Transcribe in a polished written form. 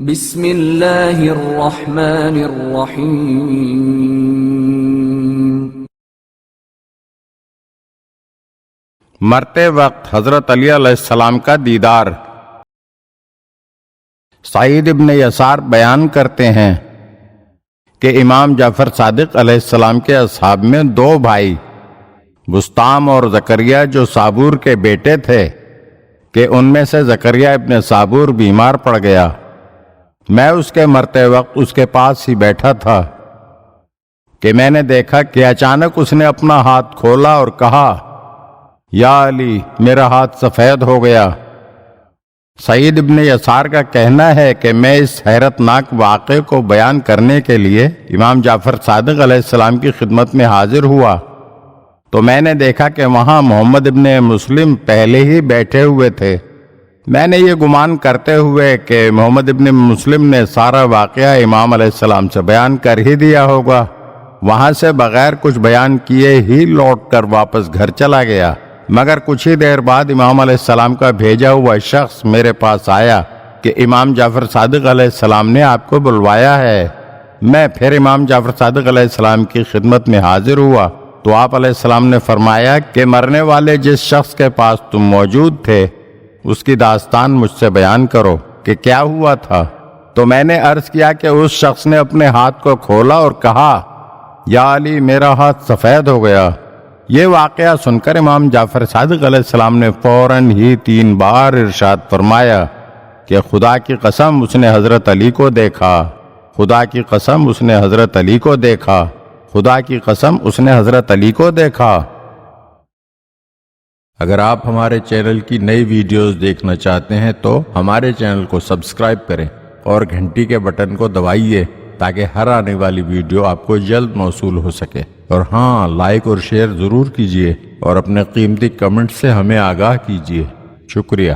بسم اللہ الرحمن الرحیم۔ مرتے وقت حضرت علی علیہ السلام کا دیدار۔ سعید ابن یسار بیان کرتے ہیں کہ امام جعفر صادق علیہ السلام کے اصحاب میں دو بھائی بسطام اور زکریا جو صابور کے بیٹے تھے کہ ان میں سے زکریا ابن صابور بیمار پڑ گیا۔ میں اس کے مرتے وقت اس کے پاس ہی بیٹھا تھا کہ میں نے دیکھا کہ اچانک اس نے اپنا ہاتھ کھولا اور کہا، یا علی، میرا ہاتھ سفید ہو گیا۔ سعید ابن یسار کا کہنا ہے کہ میں اس حیرت ناک واقعے کو بیان کرنے کے لیے امام جعفر صادق علیہ السلام کی خدمت میں حاضر ہوا تو میں نے دیکھا کہ وہاں محمد ابن مسلم پہلے ہی بیٹھے ہوئے تھے۔ میں نے یہ گمان کرتے ہوئے کہ محمد ابن مسلم نے سارا واقعہ امام علیہ السلام سے بیان کر ہی دیا ہوگا، وہاں سے بغیر کچھ بیان کیے ہی لوٹ کر واپس گھر چلا گیا۔ مگر کچھ ہی دیر بعد امام علیہ السلام کا بھیجا ہوا شخص میرے پاس آیا کہ امام جعفر صادق علیہ السلام نے آپ کو بلوایا ہے۔ میں پھر امام جعفر صادق علیہ السلام کی خدمت میں حاضر ہوا تو آپ علیہ السلام نے فرمایا کہ مرنے والے جس شخص کے پاس تم موجود تھے اس کی داستان مجھ سے بیان کرو کہ کیا ہوا تھا۔ تو میں نے عرض کیا کہ اس شخص نے اپنے ہاتھ کو کھولا اور کہا، یا علی، میرا ہاتھ سفید ہو گیا۔ یہ واقعہ سن کر امام جعفر صادق علیہ السلام نے فوراً ہی 3 بار ارشاد فرمایا کہ خدا کی قسم اس نے حضرت علی کو دیکھا، خدا کی قسم اس نے حضرت علی کو دیکھا، خدا کی قسم اس نے حضرت علی کو دیکھا۔ اگر آپ ہمارے چینل کی نئی ویڈیوز دیکھنا چاہتے ہیں تو ہمارے چینل کو سبسکرائب کریں اور گھنٹی کے بٹن کو دبائیے تاکہ ہر آنے والی ویڈیو آپ کو جلد موصول ہو سکے۔ اور ہاں، لائک اور شیئر ضرور کیجیے اور اپنے قیمتی کمنٹ سے ہمیں آگاہ کیجیے۔ شکریہ۔